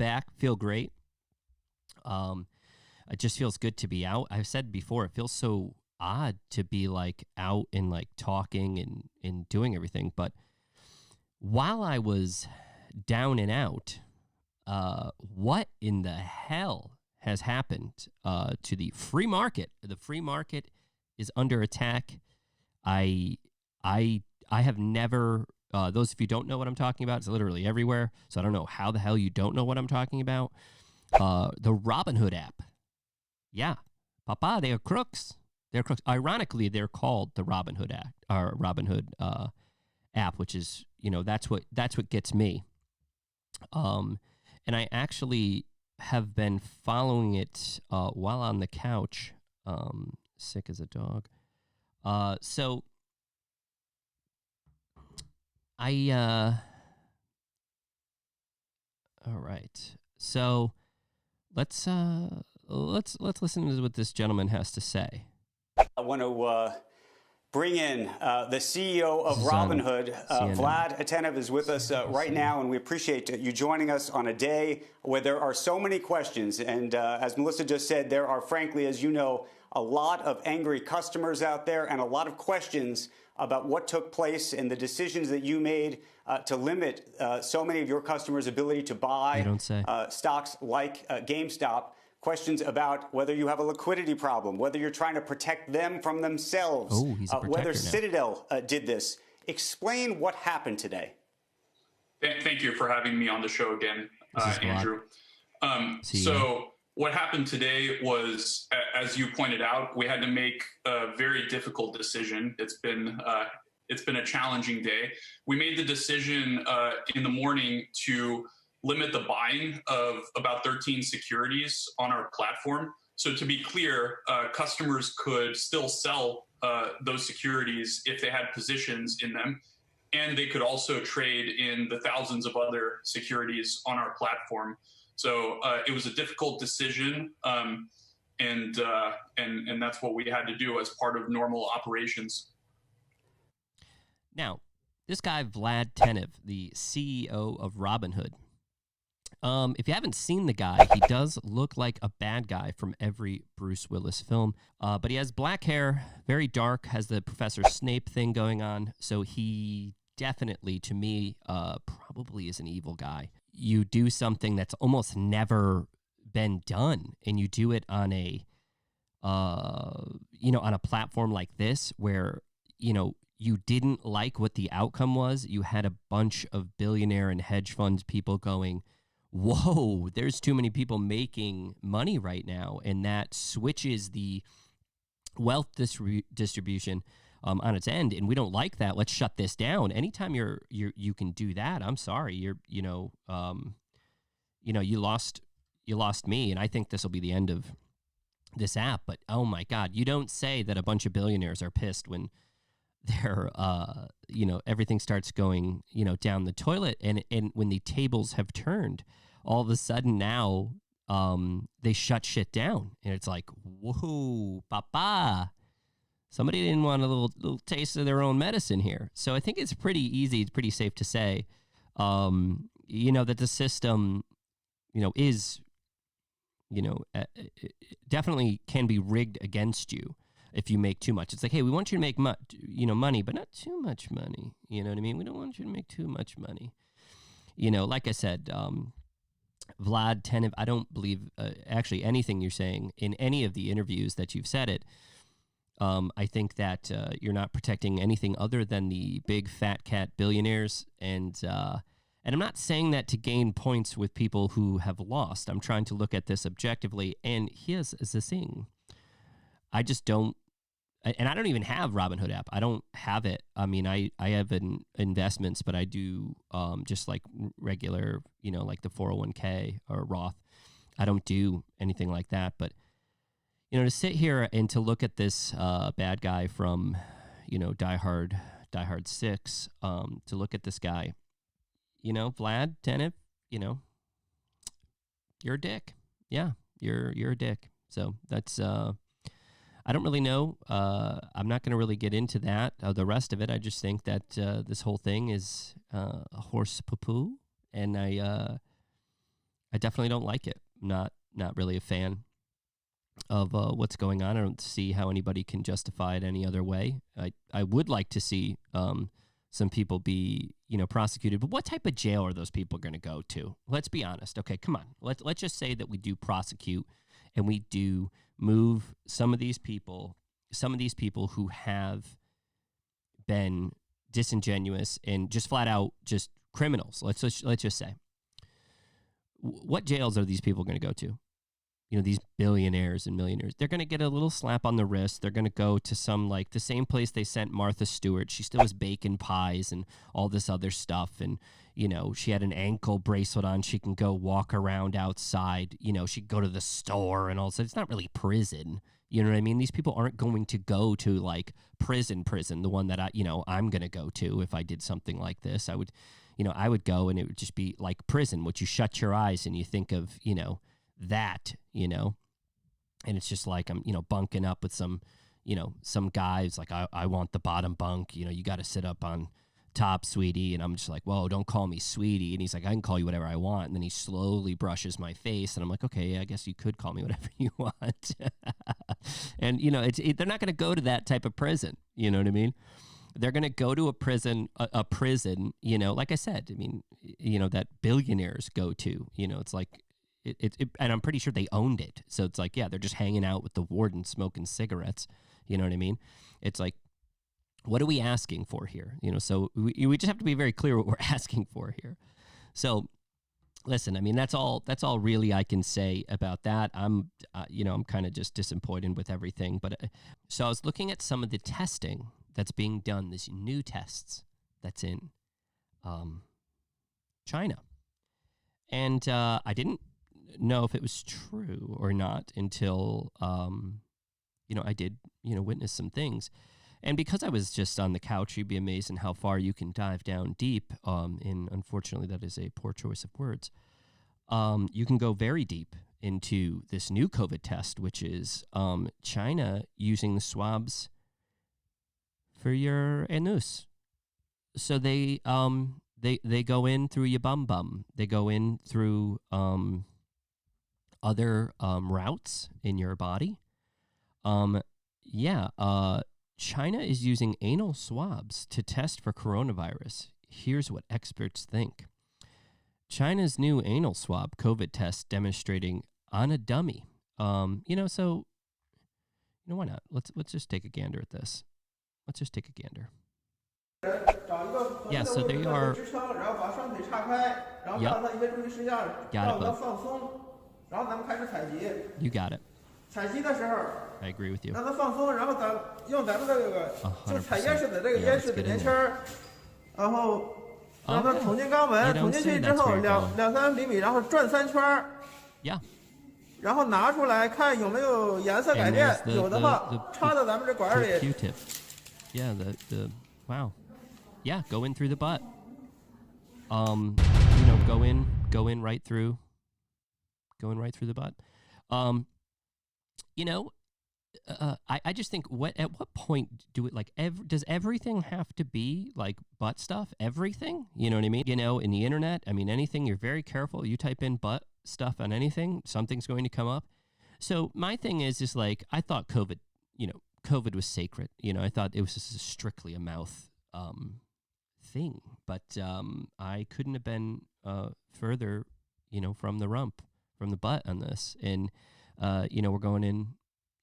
back. Feel great. It just feels good to be out. I've said before, it feels so odd to be like out and like talking and doing everything. But while I was down and out, what in the hell has happened to the free market? The free market is under attack. I have never. Those of you who don't know what I'm talking about, it's literally everywhere. So I don't know how the hell you don't know what I'm talking about. The Robinhood app. Yeah. Papa, they are crooks. They're crooks. Ironically, they're called the Robinhood app, or Robinhood app, which is, that's what gets me. And I actually have been following it while on the couch, sick as a dog. So all right. So let's listen to what this gentleman has to say. I want to bring in the CEO of Robinhood. Vlad Tenef is with us right now, and we appreciate you joining us on a day where there are so many questions. And as Melissa just said, there are, frankly, as you know, a lot of angry customers out there and a lot of questions about what took place and the decisions that you made to limit so many of your customers' ability to buy stocks like GameStop. Questions about whether you have a liquidity problem, whether you're trying to protect them from themselves, whether Citadel did this. Explain what happened today. Thank you for having me on the show again, Andrew. So what happened today was, as you pointed out, we had to make a very difficult decision. It's been a challenging day. We made the decision in the morning to limit the buying of about 13 securities on our platform. So to be clear, customers could still sell those securities if they had positions in them, and they could also trade in the thousands of other securities on our platform. So it was a difficult decision, and that's what we had to do as part of normal operations. Now, this guy Vlad Tenef, the CEO of Robinhood. If you haven't seen the guy, he does look like a bad guy from every Bruce Willis film. But he has black hair, very dark, has the Professor Snape thing going on. So he definitely, to me, probably is an evil guy. You do something that's almost never been done, and you do it on a, on a platform like this where, you didn't like what the outcome was. You had a bunch of billionaire and hedge fund people going, whoa, there's too many people making money right now, and that switches the wealth distribution on its end, and we don't like that. Let's shut this down. Anytime you can do that, I'm sorry, you lost me, and I think this will be the end of this app. But oh my God, you don't say that a bunch of billionaires are pissed when they're everything starts going down the toilet, and when the tables have turned, all of a sudden now they shut shit down, and it's like, whoa, papa, somebody didn't want a little taste of their own medicine here. So I think it's pretty easy, it's pretty safe to say that the system is definitely can be rigged against you if you make too much. It's like, hey, we want you to make money, but not too much money. You know what I mean? We don't want you to make too much money. Like I said, Vlad Tenef, I don't believe actually anything you're saying in any of the interviews that you've said it. I think that you're not protecting anything other than the big fat cat billionaires. And I'm not saying that to gain points with people who have lost. I'm trying to look at this objectively. And here's the thing. I just don't, and I don't even have Robinhood app. I don't have it. I mean, I have investments, but I do just like regular, like the 401k or Roth. I don't do anything like that. But, to sit here and to look at this bad guy from, Die Hard 6, to look at this guy, Vlad Tenef, you're a dick. Yeah, you're a dick. So that's, I don't really know. I'm not going to really get into that. The rest of it, I just think that this whole thing is a horse poo-poo, and I I definitely don't like it. Not really a fan of what's going on. I don't see how anybody can justify it any other way. I would like to see some people be, prosecuted. But what type of jail are those people going to go to? Let's be honest. Okay, come on. Let's just say that we do prosecute and we do move some of these people who have been disingenuous and just flat out just criminals. Let's just say. What jails are these people going to go to? These billionaires and millionaires, they're going to get a little slap on the wrist. They're going to go to some, like, the same place they sent Martha Stewart. She still has bacon pies and all this other stuff. And, she had an ankle bracelet on. She can go walk around outside. She can go to the store and all that. It's not really prison. You know what I mean? These people aren't going to go to, like, prison, the one that I'm going to go to if I did something like this. I would go and it would just be like prison, which you shut your eyes and you think of, that, and it's just like I'm, bunking up with some guys like I want the bottom bunk, you got to sit up on top, sweetie. And I'm just like, whoa, don't call me sweetie. And he's like, I can call you whatever I want. And then he slowly brushes my face and I'm like, okay, I guess you could call me whatever you want. And they're not going to go to that type of prison. You know what I mean? They're going to go to a prison, like I said, I mean, that billionaires go to, it's like, and I'm pretty ssure they owned it. So it's like, yeah, they're just hanging out with the warden smoking cigarettes. You know what I mean? It's like, what are we asking for here? So we just have to be very clear what we're asking for here. So listen, I mean, that's all really I can say about that. I'm kind of just disappointed with everything. But so I was looking at some of the testing that's being done, these new tests that's in China. And I didn't know if it was true or not until, I did, witness some things. And because I was just on the couch, you'd be amazed in how far you can dive down deep. And unfortunately, that is a poor choice of words. You can go very deep into this new COVID test, which is China using the swabs for your anus. So they go in through your bum. They go in through other routes in your body. China is using anal swabs to test for coronavirus. Here's what experts think. China's new anal swab COVID test demonstrating on a dummy. Why not? Let's just take a gander at this. Let's just take a gander. Yeah, so they are. Yep. Got it, bud. You got it. I agree with you. 让它放松，然后用咱们这个就采烟似的这个烟似的棉签儿，然后让它捅进肛门，捅进去之后两三厘米，然后转3圈儿。Yeah. 然后拿出来看有没有颜色改变，有的话插到咱们这管里。Q-tip. Yeah, the wow. Yeah, go in through the butt. Go in right through. Going right through the butt. I just think at what point do it does everything have to be like butt stuff? Everything? You know what I mean? In the internet, I mean, anything, you're very careful. You type in butt stuff on anything, something's going to come up. So my thing is like, I thought COVID was sacred. I thought it was just strictly a mouth thing, but I couldn't have been further, from the rump, from the butt on this. And, we're going in,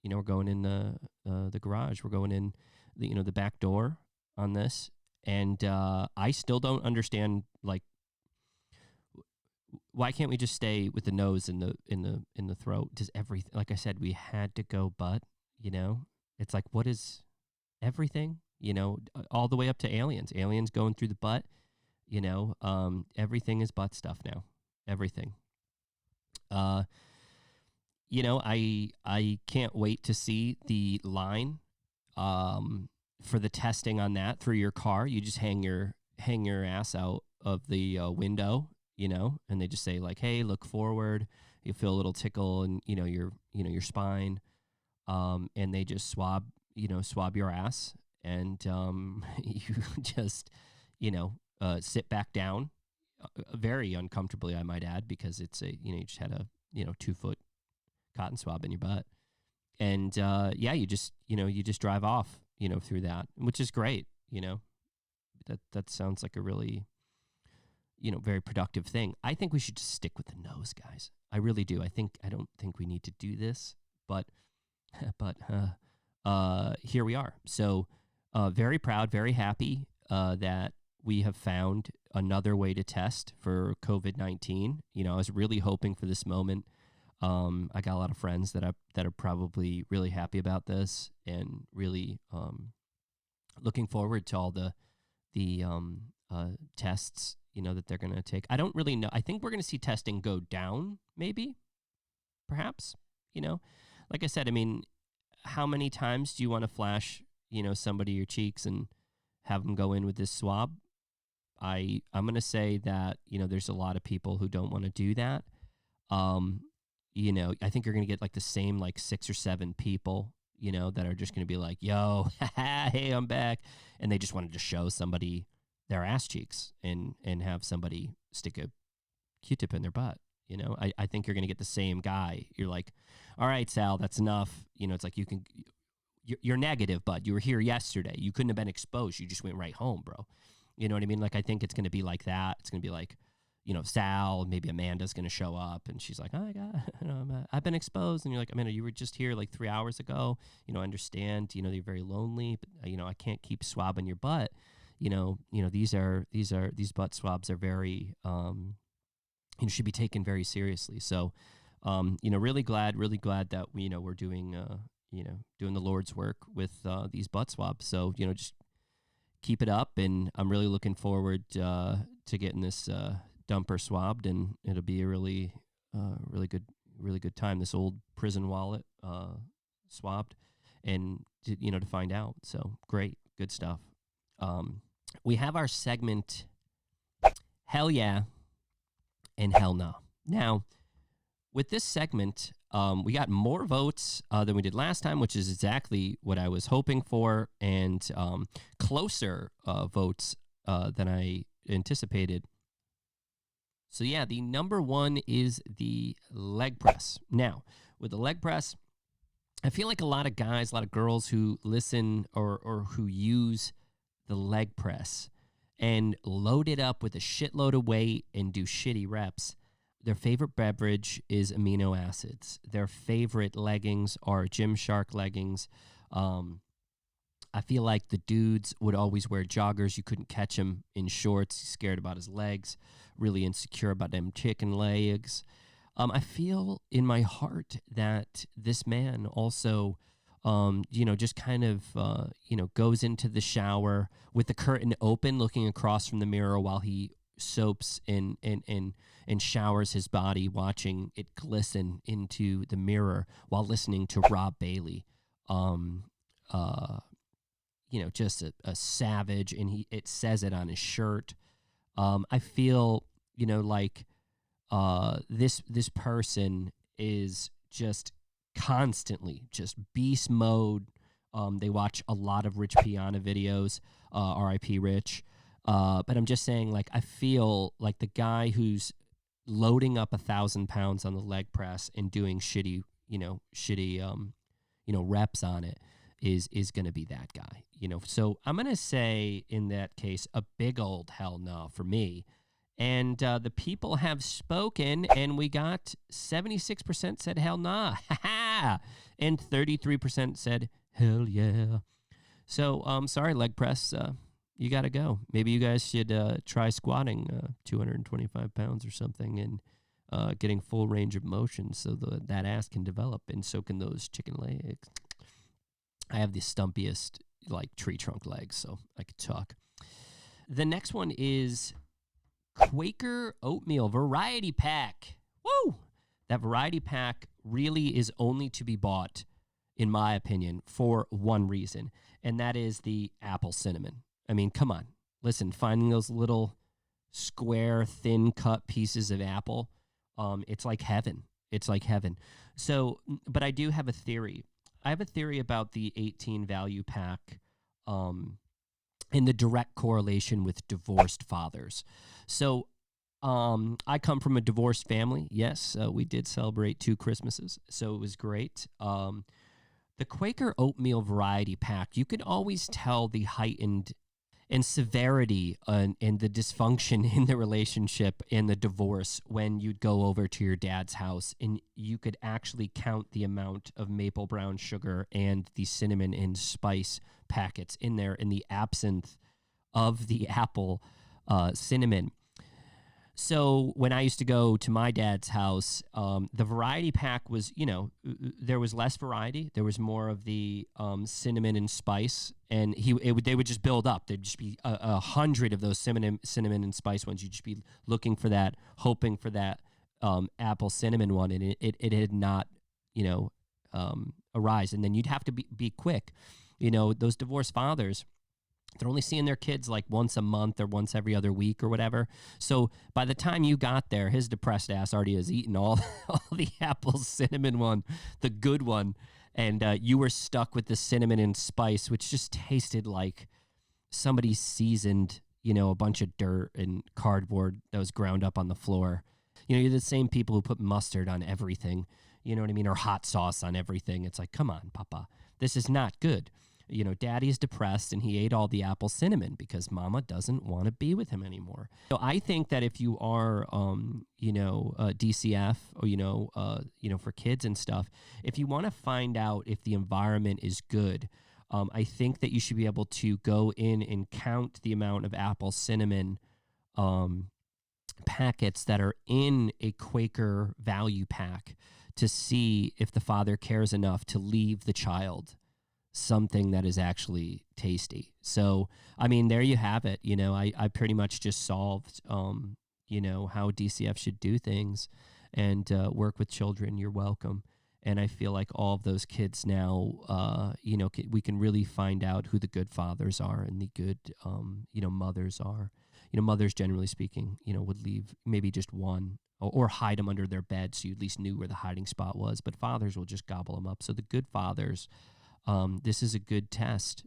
the garage. We're going in, the back door on this. And I still don't understand, like, why can't we just stay with the nose in the throat? Does everything, like I said, we had to go butt, It's like, what is everything? All the way up to aliens going through the butt, everything is butt stuff now. Everything. I can't wait to see the line for the testing on that through your car. You just hang your ass out of the window, and they just say like, hey, look forward. You feel a little tickle in, your spine. And they just swab your ass, and you just, sit back down, very uncomfortably, I might add, because it's you just had a 2-foot cotton swab in your butt, and you just drive off through that, which is great. That sounds like a really very productive thing. I think we should just stick with the nose, guys. I really do. I don't think we need to do this, but here we are. So very proud, very happy that we have found another way to test for COVID-19. I was really hoping for this moment. I got a lot of friends that are probably really happy about this and really looking forward to all the tests that they're going to take. I don't really know. I think we're going to see testing go down, maybe, perhaps. Like I said, I mean, how many times do you want to flash somebody your cheeks and have them go in with this swab? I'm going to say that there's a lot of people who don't want to do that. I think you're going to get like the same 6 or 7 people that are just going to be like, yo, hey, I'm back, and they just wanted to show somebody their ass cheeks and have somebody stick a Q-tip in their butt. I think you're going to get the same guy. You're like, all right, Sal, that's enough. It's like you're negative, bud. You were here yesterday. You couldn't have been exposed. You just went right home, bro. You know what I mean? Like, I think it's going to be like that. It's going to be like, Sal, maybe Amanda's going to show up, and she's like, oh, my God, I've been exposed. And you're like, Amanda, you were just here like 3 hours ago. I understand, you're very lonely, but, I can't keep swabbing your butt. These butt swabs are very, should be taken very seriously. So, really glad that we're doing, doing the Lord's work with these butt swabs. So, just keep it up, and I'm really looking forward to getting this dumper swabbed, and it'll be a really good time. This old prison wallet swabbed, and to find out. So great, good stuff. We have our segment, Hell Yeah and Hell No. Now, with this segment, we got more votes than we did last time, which is exactly what I was hoping for, and closer votes than I anticipated. So yeah, the number one is the leg press. Now, with the leg press, I feel like a lot of guys, a lot of girls who listen or who use the leg press and load it up with a shitload of weight and do shitty reps, their favorite beverage is amino acids. Their favorite leggings are Gymshark leggings. I feel like the dudes would always wear joggers. You couldn't catch him in shorts. He's scared about his legs, really insecure about them chicken legs. I feel in my heart that this man also, just kind of, goes into the shower with the curtain open, looking across from the mirror while he soaps and showers his body, watching it glisten into the mirror while listening to Rob Bailey. Just a savage, and it says it on his shirt. I feel, like this person is just constantly just beast mode. They watch a lot of Rich Piana videos, R.I.P. Rich. But I'm just saying, like, I feel like the guy who's loading up 1,000 pounds on the leg press and doing shitty reps on it is going to be that guy, So I'm going to say in that case, a big old hell no for me. And the people have spoken, and we got 76% said hell nah, and 33% said hell yeah. So sorry, leg press, you got to go. Maybe you guys should try squatting 225 pounds or something, and getting full range of motion so that ass can develop, and so can those chicken legs. I have the stumpiest, tree trunk legs, so I could talk. The next one is Quaker Oatmeal Variety Pack. Woo! That variety pack really is only to be bought, in my opinion, for one reason, and that is the apple cinnamon. I mean, come on. Listen, finding those little square, thin-cut pieces of apple, it's like heaven. It's like heaven. So, but I do have a theory. I have a theory about the 18 value pack and the direct correlation with divorced fathers. So I come from a divorced family. Yes, we did celebrate 2 Christmases, so it was great. The Quaker oatmeal variety pack, you could always tell the heightened and severity and the dysfunction in the relationship and the divorce when you'd go over to your dad's house and you could actually count the amount of maple brown sugar and the cinnamon and spice packets in there in the absence of the apple cinnamon. So when I used to go to my dad's house, the variety pack was, there was less variety. There was more of the cinnamon and spice, and they would just build up. There'd just be 100 of those cinnamon and spice ones. You'd just be looking for that, hoping for that apple cinnamon one, and it had not, arise. And then you'd have to be quick. Those divorced fathers, they're only seeing their kids like once a month or once every other week or whatever. So by the time you got there, his depressed ass already has eaten all the apple cinnamon one, the good one. And you were stuck with the cinnamon and spice, which just tasted like somebody seasoned, a bunch of dirt and cardboard that was ground up on the floor. You're the same people who put mustard on everything, you know what I mean? Or hot sauce on everything. It's like, come on, Papa, this is not good. Daddy's depressed and he ate all the apple cinnamon because mama doesn't want to be with him anymore. So I think that if you are, DCF or, for kids and stuff, if you want to find out if the environment is good, I think that you should be able to go in and count the amount of apple cinnamon packets that are in a Quaker value pack to see if the father cares enough to leave the child something that is actually tasty. So, I mean, there you have it. I pretty much just solved, how DCF should do things and work with children. You're welcome. And I feel like all of those kids now, we can really find out who the good fathers are and the good, mothers are. Mothers, generally speaking, would leave maybe just one or hide them under their bed so you at least knew where the hiding spot was. But fathers will just gobble them up. So the good fathers, this is a good test.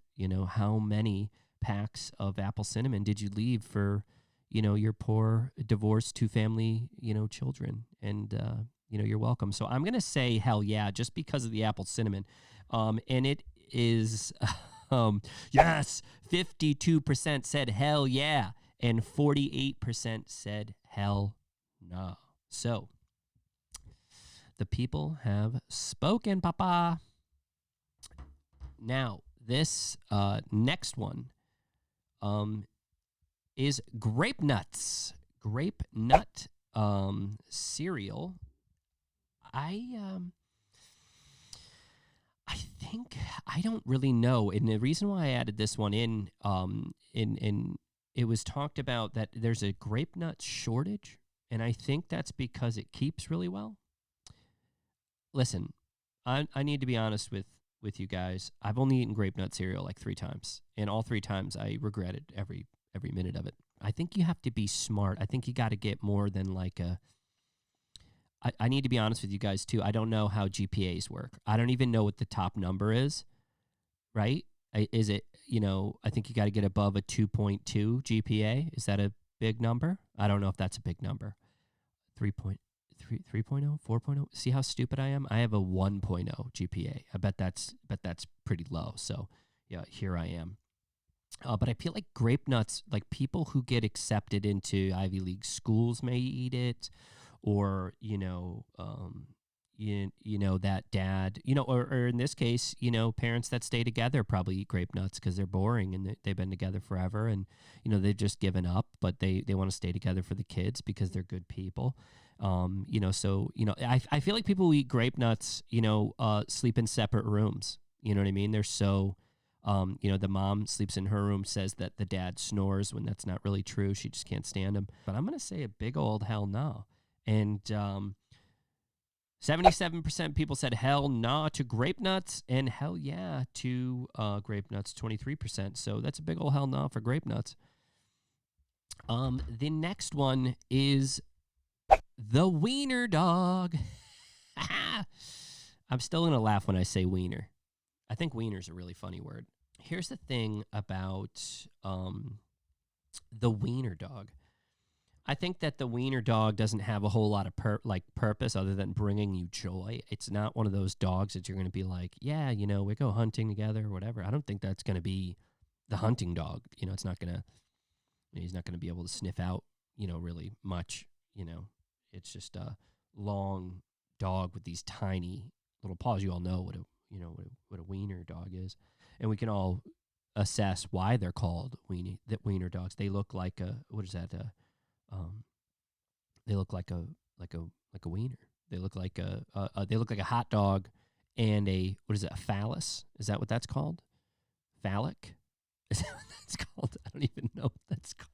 How many packs of apple cinnamon did you leave for, your poor divorced 2-family, children? And, you're welcome. So I'm going to say hell yeah, just because of the apple cinnamon. And it is, yes, 52% said hell yeah, and 48% said hell no. So the people have spoken, Papa. Now, this next one is Grape Nuts. Grape Nut cereal. I think I don't really know, and the reason why I added this one in it was talked about that there's a grape nut shortage, and I think that's because it keeps really well. Listen, I need to be honest with you guys. I've only eaten grape nut cereal like 3 times, and all 3 times I regretted every minute of it. I think you have to be smart. I think you got to get more than like a. I need to be honest with you guys too. I don't know how GPAs work. I don't even know what the top number is. Right? Is it? I think you got to get above a 2.2 GPA. Is that a big number? I don't know if that's a big number. 3.0, 4.0. See how stupid I am? I have a 1.0 GPA. I bet that's pretty low. So, yeah, here I am. But I feel like grape nuts, like people who get accepted into Ivy League schools may eat it, or that dad, or in this case, parents that stay together probably eat grape nuts because they're boring and they've been together forever, and they've just given up, but they want to stay together for the kids because they're good people. So I feel like people who eat grape nuts, sleep in separate rooms. You know what I mean? They're so. The mom sleeps in her room, says that the dad snores when that's not really true. She just can't stand him. But I'm going to say a big old hell no. And 77% people said hell no to grape nuts, and hell yeah to grape nuts, 23%. So that's a big old hell no for grape nuts. The next one is the Wiener Dog. I'm still going to laugh when I say wiener. I think wiener's a really funny word. Here's the thing about the Wiener Dog. I think that the Wiener Dog doesn't have a whole lot of purpose other than bringing you joy. It's not one of those dogs that you're going to be like, yeah, we go hunting together or whatever. I don't think that's going to be the hunting dog. It's not going to, he's not going to be able to sniff out, really much. It's just a long dog with these tiny little paws. You all know what a Wiener Dog is, and we can all assess why they're called Wiener Dogs. They look like what is that? They look like a wiener. They look like a hot dog and a phallus? Is that what that's called? Phallic? Is that what that's called? I don't even know what that's called.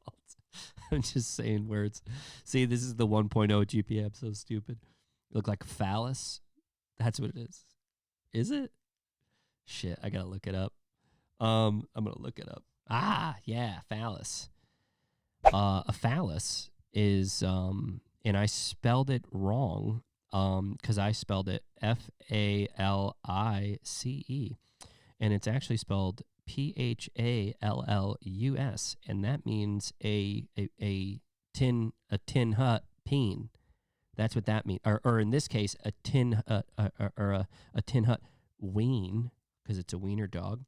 I'm just saying words. See, this is the 1.0 GPA. I'm so stupid. Look like a phallus? That's what it is. Is it? Shit, I gotta look it up. I'm gonna look it up. Ah, yeah, phallus. A phallus is, and I spelled it wrong, because I spelled it Phalice, and it's actually spelled Phallus, and that means a tin hut peen. That's what that means, or in this case, a tin or a tin hut ween, because it's a Wiener Dog.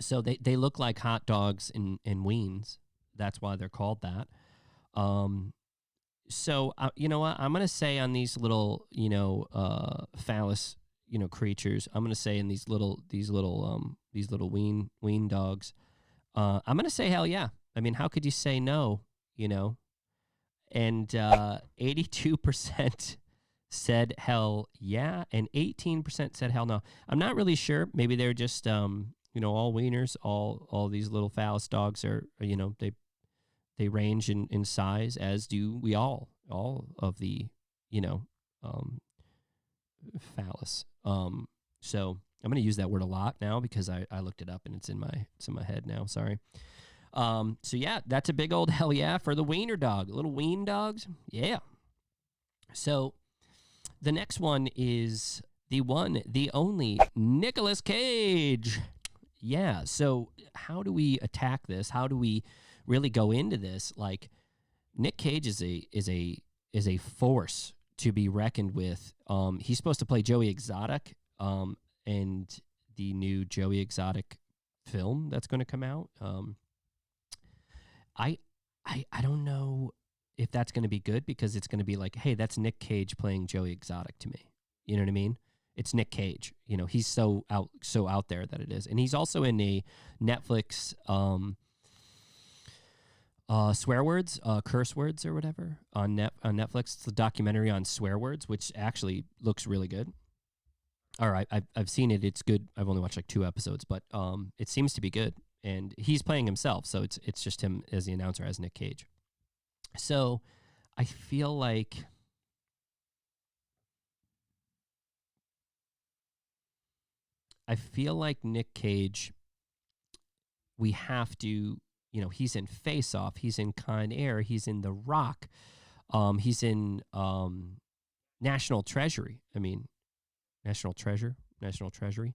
So they look like hot dogs and weens. That's why they're called that. So you know what? I'm gonna say on these little phallus creatures. I'm gonna say in these little ween dogs. I'm gonna say hell yeah. I mean, how could you say no? And 82% said hell yeah, and 18% said hell no. I'm not really sure. Maybe they're just all wieners, all these little phallus dogs are they range in size, as do we all of the phallus. So I'm going to use that word a lot now because I looked it up and it's in my head now. Sorry. So yeah, that's a big old hell yeah for the Wiener Dog. Little ween dogs. Yeah. So the next one is the one, the only Nicolas Cage. Yeah. So how do we attack this? How do we really go into this? Like, Nick Cage is a force to be reckoned with. He's supposed to play Joey Exotic, and the new Joey Exotic film that's going to come out. I don't know if that's going to be good, because it's going to be like, hey, that's Nick Cage playing Joey Exotic to me. You know what I mean? It's Nick Cage. He's so out there that it is. And he's also in a Netflix swear words, curse words or whatever on Netflix. It's a documentary on swear words, which actually looks really good. All right, I've seen it. It's good. I've only watched like 2 episodes, but it seems to be good. And he's playing himself, so it's just him as the announcer, as Nick Cage. So I feel like Nick Cage, we have to, he's in Face Off, he's in Con Air, he's in The Rock, he's in National Treasury. National Treasury.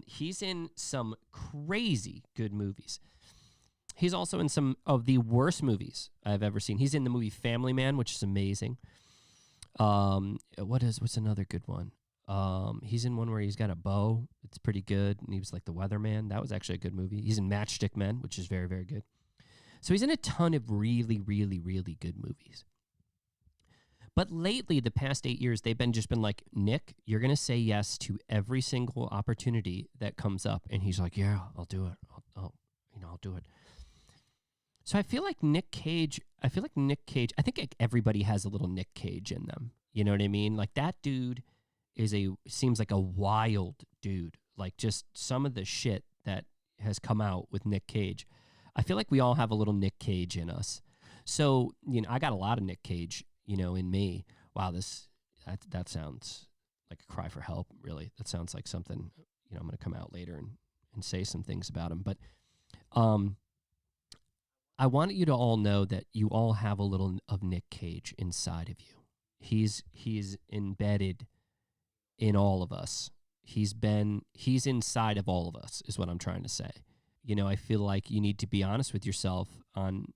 He's in some crazy good movies. He's also in some of the worst movies I've ever seen. He's in the movie Family Man, which is amazing. What's another good one? He's in one where he's got a bow. It's pretty good. And he was like the weatherman. That was actually a good movie. He's in Matchstick Men, which is very, very good. So he's in a ton of really, really, really good movies. But lately, the past 8 years, they've been like, Nick, you're going to say yes to every single opportunity that comes up. And he's like, yeah, I'll do it. I'll do it. So I feel like Nick Cage, I think like everybody has a little Nick Cage in them. You know what I mean? Like, that dude seems like a wild dude. Like, just some of the shit that has come out with Nick Cage. I feel like we all have a little Nick Cage in us. So, I got a lot of Nick Cage, in me. Wow, that sounds like a cry for help, really. That sounds like something, I'm going to come out later and say some things about him. But I want you to all know that you all have a little of Nick Cage inside of you. He's embedded in all of us. He's inside of all of us, is what I'm trying to say. I feel like you need to be honest with yourself on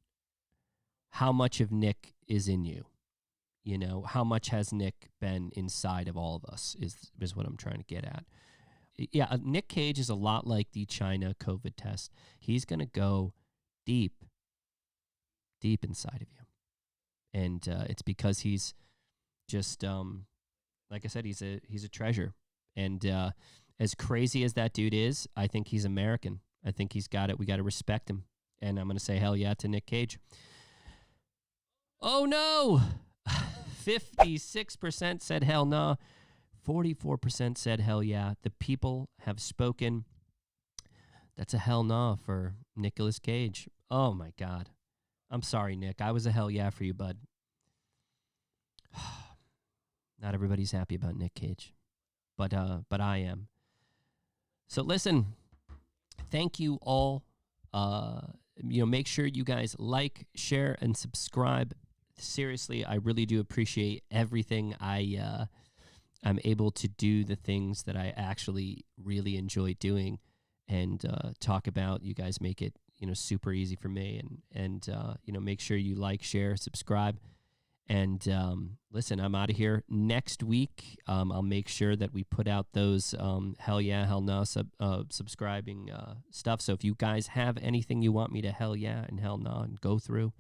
how much of Nick is in you. How much has Nick been inside of all of us is what I'm trying to get at. Yeah, Nick Cage is a lot like the China COVID test. He's going to go deep inside of you. And it's because he's just, like I said, he's a treasure. And as crazy as that dude is, I think he's American. I think he's got it. We got to respect him. And I'm going to say hell yeah to Nick Cage. Oh, no. 56% said hell no. 44% said hell yeah. The people have spoken. That's a hell no for Nicolas Cage. Oh, my God. I'm sorry, Nick. I was a hell yeah for you, bud. Not everybody's happy about Nick Cage, but I am. So listen, thank you all. Make sure you guys like, share, and subscribe. Seriously, I really do appreciate everything. I'm able to do the things that I actually really enjoy doing and talk about. You guys make it super easy for me, and make sure you like, share, subscribe. And listen, I'm out of here. Next week, I'll make sure that we put out those hell yeah, hell no subscribing stuff. So if you guys have anything you want me to hell yeah and hell no and go through,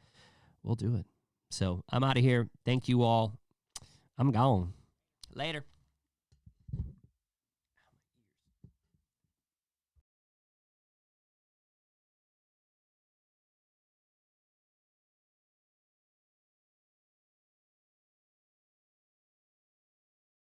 we'll do it. So I'm out of here. Thank you all. I'm gone. Later.